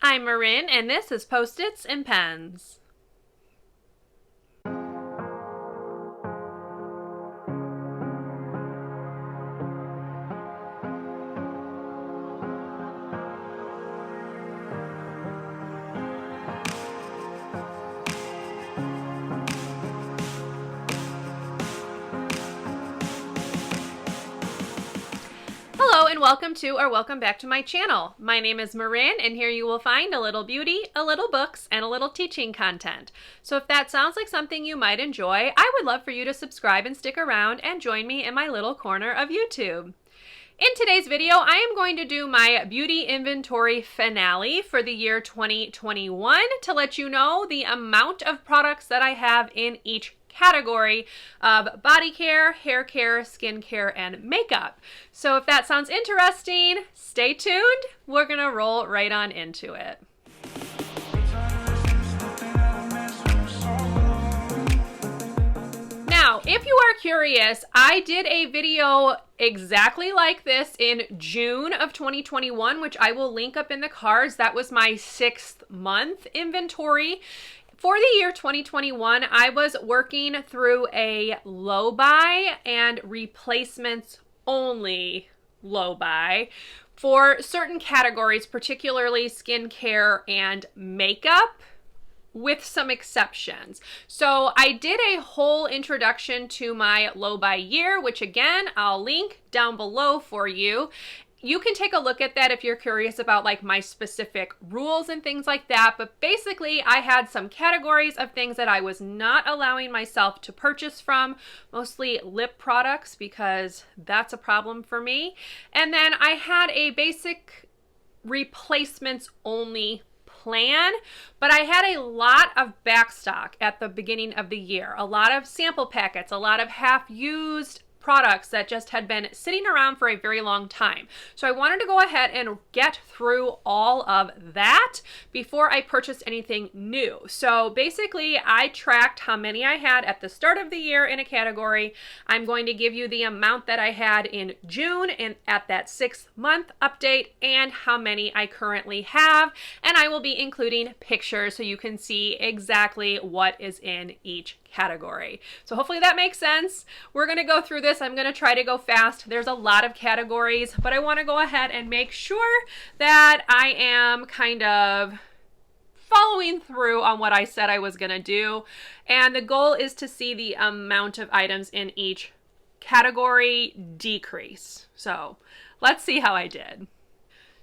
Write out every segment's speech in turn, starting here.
I'm Marin, and this is Post-its and Pens. Hello and welcome back to my channel. My name is Marin, and here you will find a little beauty, a little books, and a little teaching content. So if that sounds like something you might enjoy, I would love for you to subscribe and stick around and join me in my little corner of YouTube. In today's video, I am going to do my beauty inventory finale for the year 2021 to let you know the amount of products that I have in each category of body care, hair care, skin care, and makeup. So if that sounds interesting, stay tuned. We're gonna roll right on into it. Now, if you are curious, I did a video exactly like this in June of 2021, which I will link up in the cards. That was my 6th month inventory. For the year 2021, I was working through a low buy and replacements only low buy for certain categories, particularly skincare and makeup, with some exceptions. So I did a whole introduction to my low buy year, which again, I'll link down below for you. You can take a look at that if you're curious about like my specific rules and things like that. But basically I had some categories of things that I was not allowing myself to purchase from, mostly lip products because that's a problem for me. And then I had a basic replacements only plan, but I had a lot of backstock at the beginning of the year, a lot of sample packets, a lot of half-used products that just had been sitting around for a very long time. So I wanted to go ahead and get through all of that before I purchased anything new. So basically I tracked how many I had at the start of the year in a category. I'm going to give you the amount that I had in June and at that 6th month update and how many I currently have. And I will be including pictures so you can see exactly what is in each category. So hopefully that makes sense. We're going to go through this. I'm going to try to go fast. There's a lot of categories, but I want to go ahead and make sure that I am kind of following through on what I said I was going to do. And the goal is to see the amount of items in each category decrease. So let's see how I did.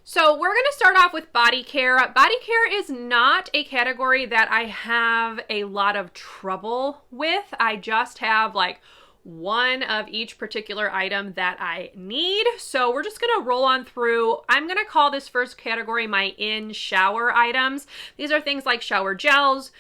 So we're going to start off with body care. Body care is not a category that I have a lot of trouble with. I just have like one of each particular item that I need. So we're just going to roll on through. I'm going to call this first category my in-shower items. These are things like shower gels,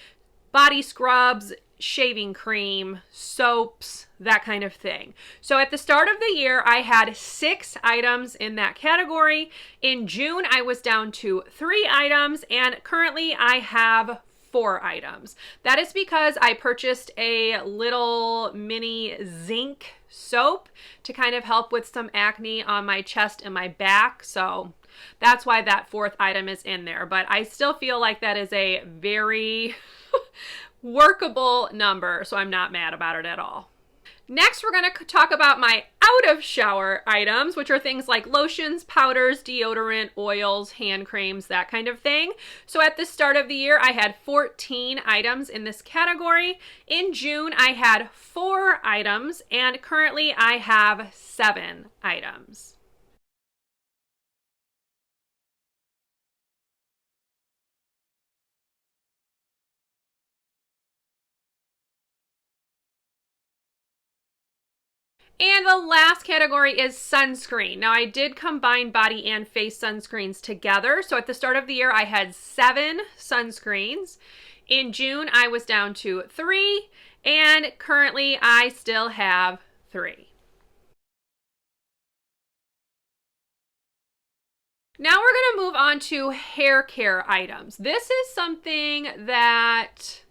body scrubs, shaving cream, soaps, that kind of thing. So at the start of the year, I had 6 items in that category. In June, I was down to 3 items, and currently I have 4 items. That is because I purchased a little mini zinc soap to kind of help with some acne on my chest and my back. So that's why that 4th item is in there. But I still feel like that is a very workable number, so I'm not mad about it at all. Next, we're going to talk about my out of shower items, which are things like lotions, powders, deodorant, oils, hand creams, that kind of thing. So at the start of the year, I had 14 items in this category. In June, I had 4 items, and currently I have 7 items. And the last category is sunscreen. Now I did combine body and face sunscreens together. So at the start of the year, I had 7 sunscreens. In June, I was down to 3, and currently I still have 3. Now we're going to move on to hair care items. This is something that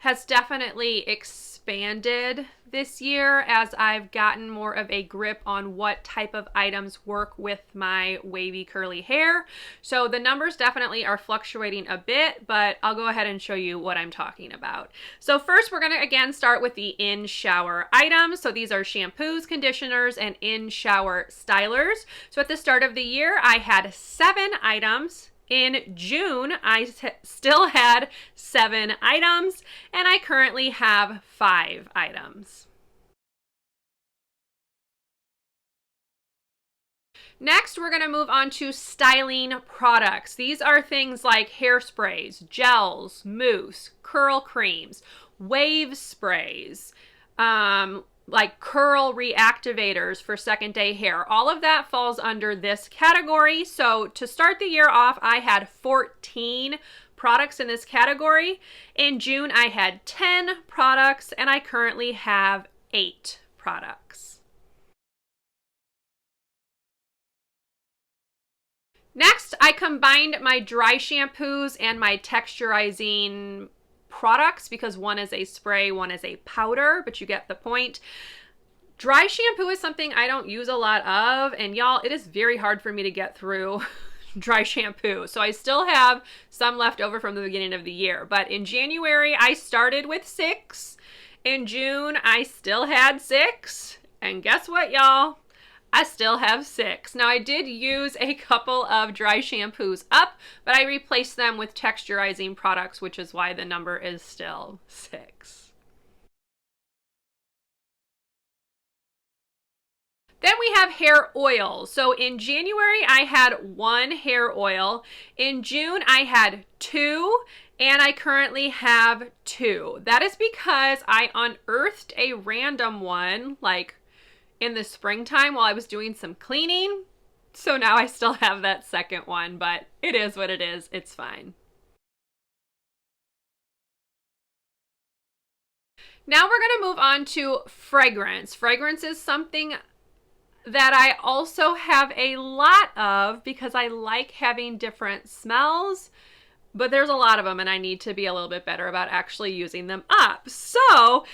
has definitely expanded expanded this year as I've gotten more of a grip on what type of items work with my wavy curly hair. So the numbers definitely are fluctuating a bit, but I'll go ahead and show you what I'm talking about. So first we're going to again start with the in-shower items. So these are shampoos, conditioners, and in-shower stylers. So at the start of the year, I had 7 items. In June, I still had 7 items, and I currently have 5 items. Next, we're going to move on to styling products. These are things like hairsprays, gels, mousse, curl creams, wave sprays, like curl reactivators for second day hair. All of that falls under this category. So to start the year off, I had 14 products in this category. In June, I had 10 products, and I currently have 8 products. Next, I combined my dry shampoos and my texturizing products because one is a spray, one is a powder, but you get the point. Dry shampoo is something I don't use a lot of, and y'all, it is very hard for me to get through dry shampoo. So I still have some left over from the beginning of the year, but in January I started with 6. In June I still had 6, and guess what, y'all? I still have 6. Now I did use a couple of dry shampoos up, but I replaced them with texturizing products, which is why the number is still 6. Then we have hair oil. So in January, I had 1 hair oil. In June, I had 2, and I currently have 2. That is because I unearthed a random one, like in the springtime while I was doing some cleaning. So now I still have that second one, but it is what it is. It's fine. Now we're going to move on to fragrance. Fragrance is something that I also have a lot of because I like having different smells, but there's a lot of them and I need to be a little bit better about actually using them up. So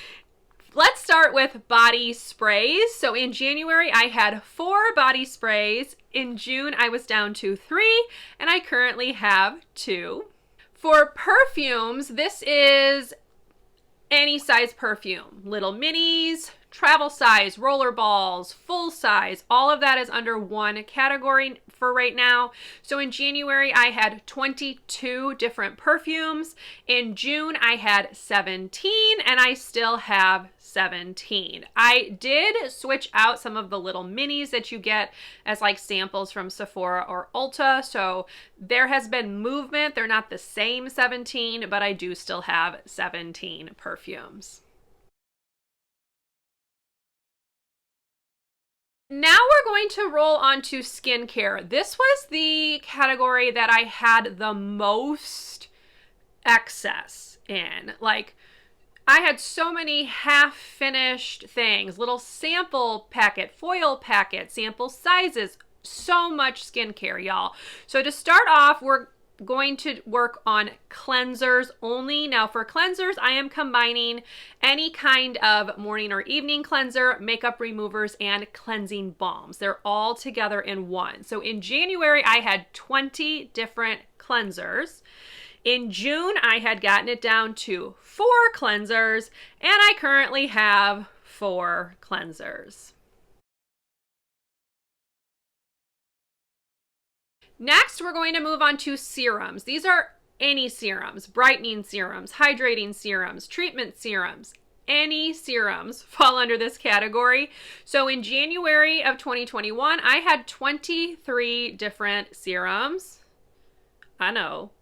let's start with body sprays. So in January, I had 4 body sprays. In June, I was down to 3, and I currently have 2. For perfumes, this is any size perfume. Little minis, travel size, roller balls, full size, all of that is under one category for right now. So in January, I had 22 different perfumes. In June, I had 17, and I still have 17. I did switch out some of the little minis that you get as like samples from Sephora or Ulta. So there has been movement. They're not the same 17, but I do still have 17 perfumes. Now we're going to roll on to skincare. This was the category that I had the most excess in. Like, I had so many half-finished things, little sample packet, foil packet, sample sizes, so much skincare, y'all. So to start off, we're going to work on cleansers only. Now for cleansers, I am combining any kind of morning or evening cleanser, makeup removers, and cleansing balms. They're all together in one. So in January, I had 20 different cleansers. In June, I had gotten it down to 4 cleansers, and I currently have 4 cleansers. Next, we're going to move on to serums. These are any serums, brightening serums, hydrating serums, treatment serums. Any serums fall under this category. So in January of 2021, I had 23 different serums. I know.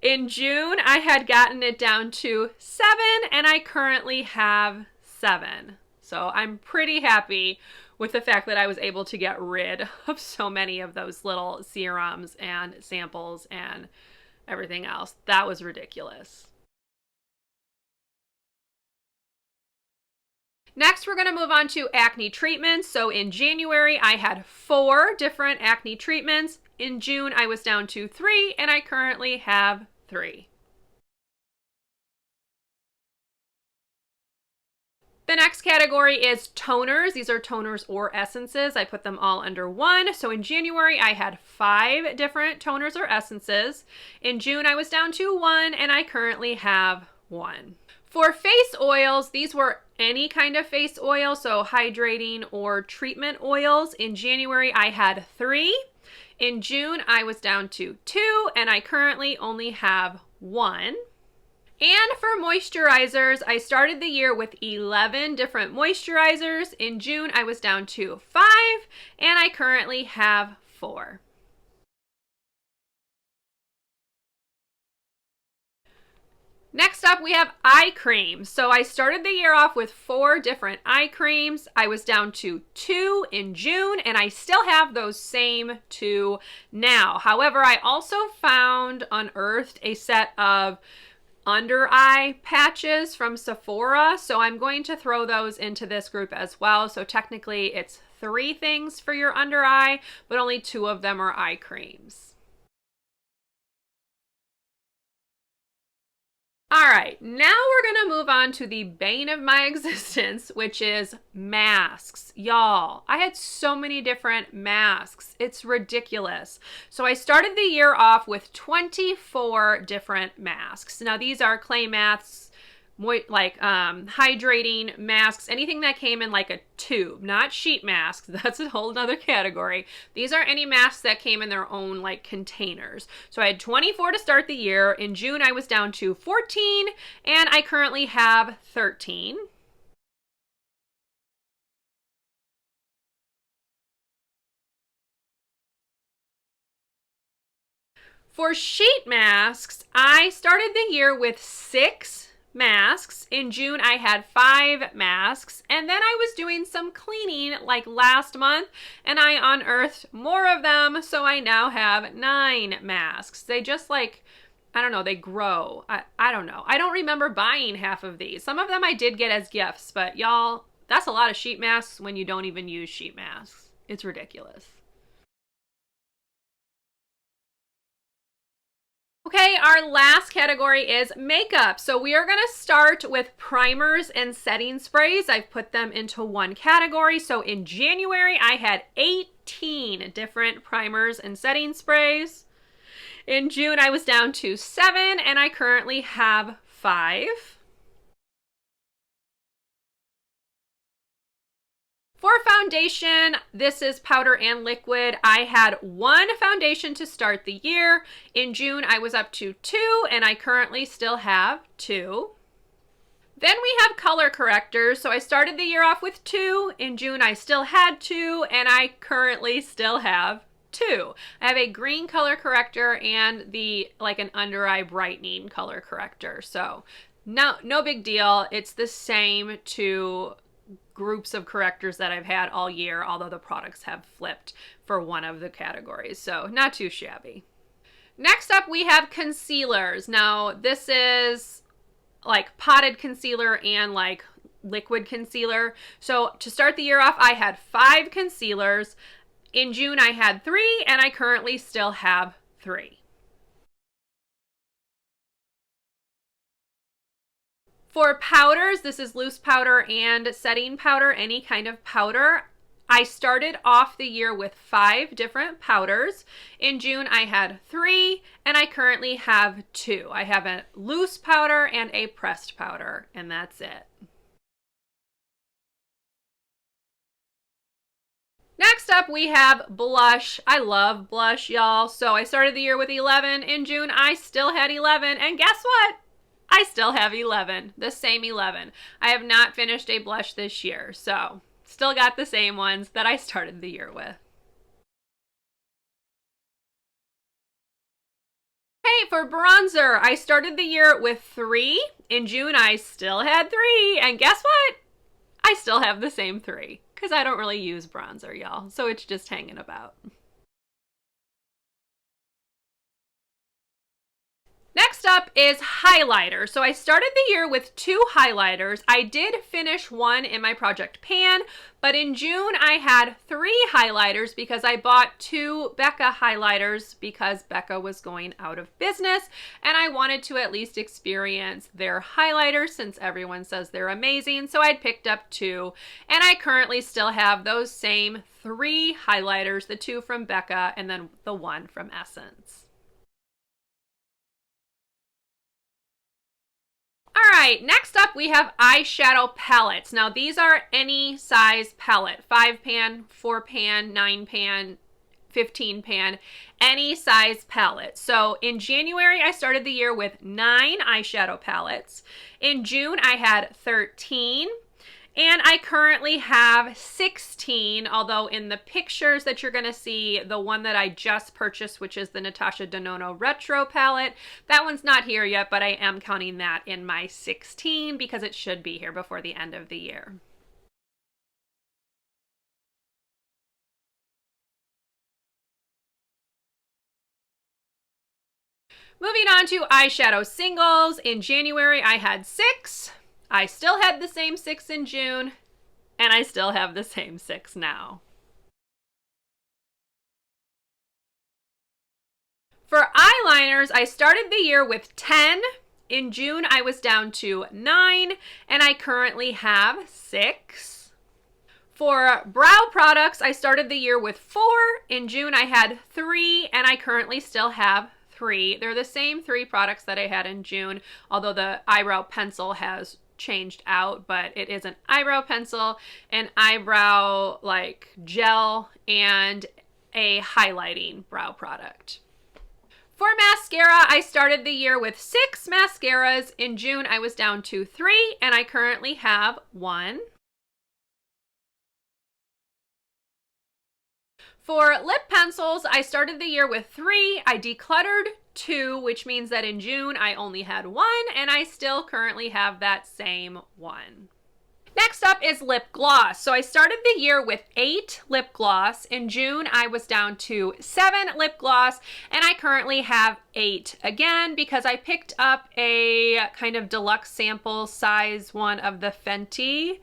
In June, I had gotten it down to 7, and I currently have 7. So I'm pretty happy with the fact that I was able to get rid of so many of those little serums and samples and everything else. That was ridiculous. Next, we're going to move on to acne treatments. So in January, I had 4 different acne treatments. In June, I was down to 3, and I currently have 3. The next category is toners. These are toners or essences. I put them all under one. So in January, I had 5 different toners or essences. In June, I was down to 1, and I currently have 1. For face oils, these were any kind of face oil, so hydrating or treatment oils. In January, I had 3. In June, I was down to 2, and I currently only have 1. And for moisturizers, I started the year with 11 different moisturizers. In June, I was down to 5, and I currently have 4. Next up, we have eye creams. So I started the year off with 4 different eye creams. I was down to 2 in June, and I still have those same 2 now. However, I also unearthed a set of under eye patches from Sephora, so I'm going to throw those into this group as well. So technically it's 3 things for your under eye, but only 2 of them are eye creams. All right, now we're gonna move on to the bane of my existence, which is masks. Y'all, I had so many different masks. It's ridiculous. So I started the year off with 24 different masks. Now these are clay masks, hydrating masks, anything that came in like a tube, not sheet masks. That's a whole other category. These are any masks that came in their own like containers. So I had 24 to start the year. In June, I was down to 14, and I currently have 13. For sheet masks, I started the year with 6 masks. In June, I had 5 masks, and then I was doing some cleaning like last month, and I unearthed more of them, so I now have 9 masks. They just like, I don't know, they grow. I don't know. I don't remember buying half of these. Some of them I did get as gifts, but y'all, that's a lot of sheet masks when you don't even use sheet masks. It's ridiculous. Okay, our last category is makeup. So we are going to start with primers and setting sprays. I've put them into one category. So in January, I had 18 different primers and setting sprays. In June, I was down to 7, and I currently have 5. For foundation, this is powder and liquid. I had 1 foundation to start the year. In June, I was up to 2, and I currently still have 2. Then we have color correctors. So I started the year off with 2. In June, I still had 2, and I currently still have 2. I have a green color corrector and an under eye brightening color corrector. So no big deal. It's the same to groups of correctors that I've had all year, although the products have flipped for one of the categories, so not too shabby. Next up, we have concealers. Now, this is like potted concealer and like liquid concealer. So to start the year off, I had 5 concealers. In June, I had 3, and I currently still have 3. For powders, this is loose powder and setting powder, any kind of powder. I started off the year with 5 different powders. In June, I had 3, and I currently have 2. I have a loose powder and a pressed powder, and that's it. Next up, we have blush. I love blush, y'all. So I started the year with 11. In June, I still had 11, and guess what? I still have 11, the same 11. I have not finished a blush this year, so still got the same ones that I started the year with. Hey, for bronzer, I started the year with 3. In June, I still had 3, and guess what? I still have the same 3, because I don't really use bronzer, y'all, so it's just hanging about. Next Next up is highlighter. So I started the year with 2 highlighters. I did finish one in my project pan, but in June I had 3 highlighters because I bought 2 Becca highlighters because Becca was going out of business and I wanted to at least experience their highlighters since everyone says they're amazing. So I'd picked up 2 and I currently still have those same 3 highlighters, the 2 from Becca and then the 1 from Essence. All right, next up we have eyeshadow palettes. Now these are any size palette, 5 pan, 4 pan, 9 pan, 15 pan, any size palette. So in January, I started the year with 9 eyeshadow palettes. In June, I had 13. And I currently have 16, although in the pictures that you're going to see, the one that I just purchased, which is the Natasha Denona Retro palette, that one's not here yet, but I am counting that in my 16 because it should be here before the end of the year. Moving on to eyeshadow singles. In January, I had 6. I still had the same 6 in June, and I still have the same 6 now. For eyeliners, I started the year with 10. In June, I was down to 9, and I currently have 6. For brow products, I started the year with 4. In June, I had 3, and I currently still have 3. They're the same 3 products that I had in June, although the eyebrow pencil has changed out, but it is an eyebrow pencil, an eyebrow like gel, and a highlighting brow product. For mascara, I started the year with 6 mascaras. In June, I was down to 3, and I currently have 1. For lip pencils, I started the year with 3. I decluttered 2, which means that in June I only had 1, and I still currently have that same 1. Next up is lip gloss. So I started the year with 8 lip gloss. In June, I was down to 7 lip gloss, and I currently have 8 again because I picked up a kind of deluxe sample size one of the Fenty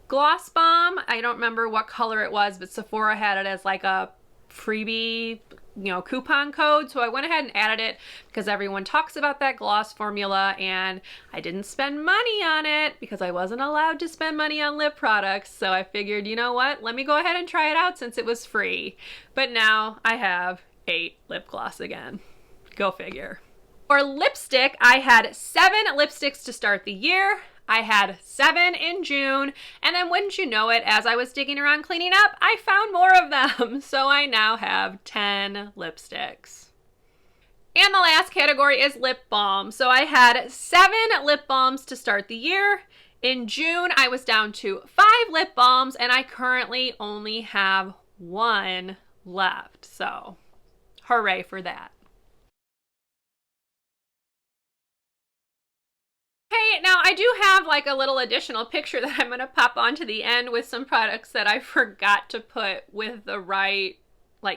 Gloss Bomb. I don't remember what color it was, but Sephora had it as like a freebie, coupon code. So I went ahead and added it because everyone talks about that gloss formula, and I didn't spend money on it because I wasn't allowed to spend money on lip products. So I figured, you know what? Let me go ahead and try it out since it was free. But now I have 8 lip gloss again. Go figure. For lipstick, I had 7 lipsticks to start the year. I had 7 in June, and then wouldn't you know it, as I was digging around cleaning up, I found more of them. So I now have 10 lipsticks. And the last category is lip balm. So I had 7 lip balms to start the year. In June, I was down to 5 lip balms, and I currently only have 1 left. So hooray for that. Hey, now I do have like a little additional picture that I'm going to pop onto the end with some products that I forgot to put with the right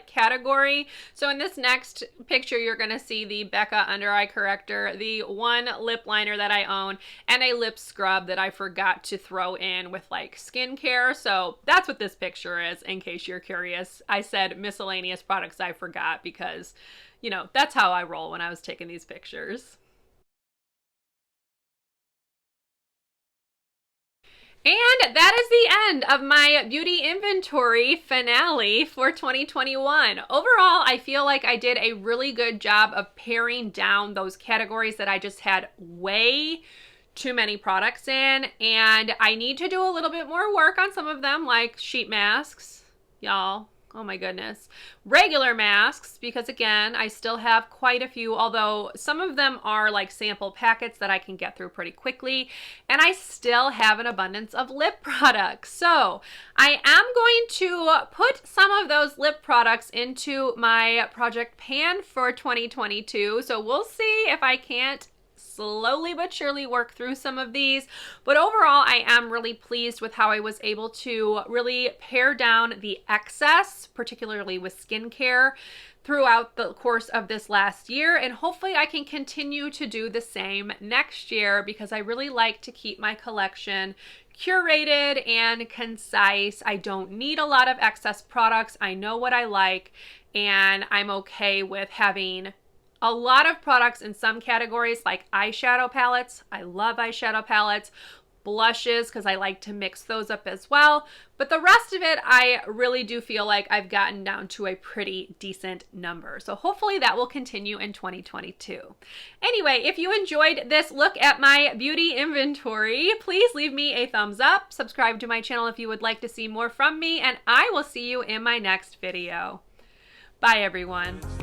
category. So in this next picture, you're going to see the Becca Under Eye Corrector, the 1 lip liner that I own, and a lip scrub that I forgot to throw in with skincare. So that's what this picture is, in case you're curious. I said miscellaneous products I forgot because, that's how I roll when I was taking these pictures. And that is the end of my beauty inventory finale for 2021. Overall, I feel like I did a really good job of paring down those categories that I just had way too many products in, and I need to do a little bit more work on some of them, like sheet masks, y'all. Oh my goodness. Regular masks, because again, I still have quite a few, although some of them are sample packets that I can get through pretty quickly. And I still have an abundance of lip products. So I am going to put some of those lip products into my project pan for 2022. So we'll see if I can't slowly but surely work through some of these. But overall, I am really pleased with how I was able to really pare down the excess, particularly with skincare, throughout the course of this last year, and hopefully I can continue to do the same next year because I really like to keep my collection curated and concise. I don't need a lot of excess products. I know what I like, and I'm okay with having a lot of products in some categories like eyeshadow palettes. I love eyeshadow palettes. Blushes, because I like to mix those up as well. But the rest of it, I really do feel like I've gotten down to a pretty decent number. So hopefully that will continue in 2022. Anyway, if you enjoyed this look at my beauty inventory, please leave me a thumbs up, subscribe to my channel if you would like to see more from me, and I will see you in my next video. Bye, everyone.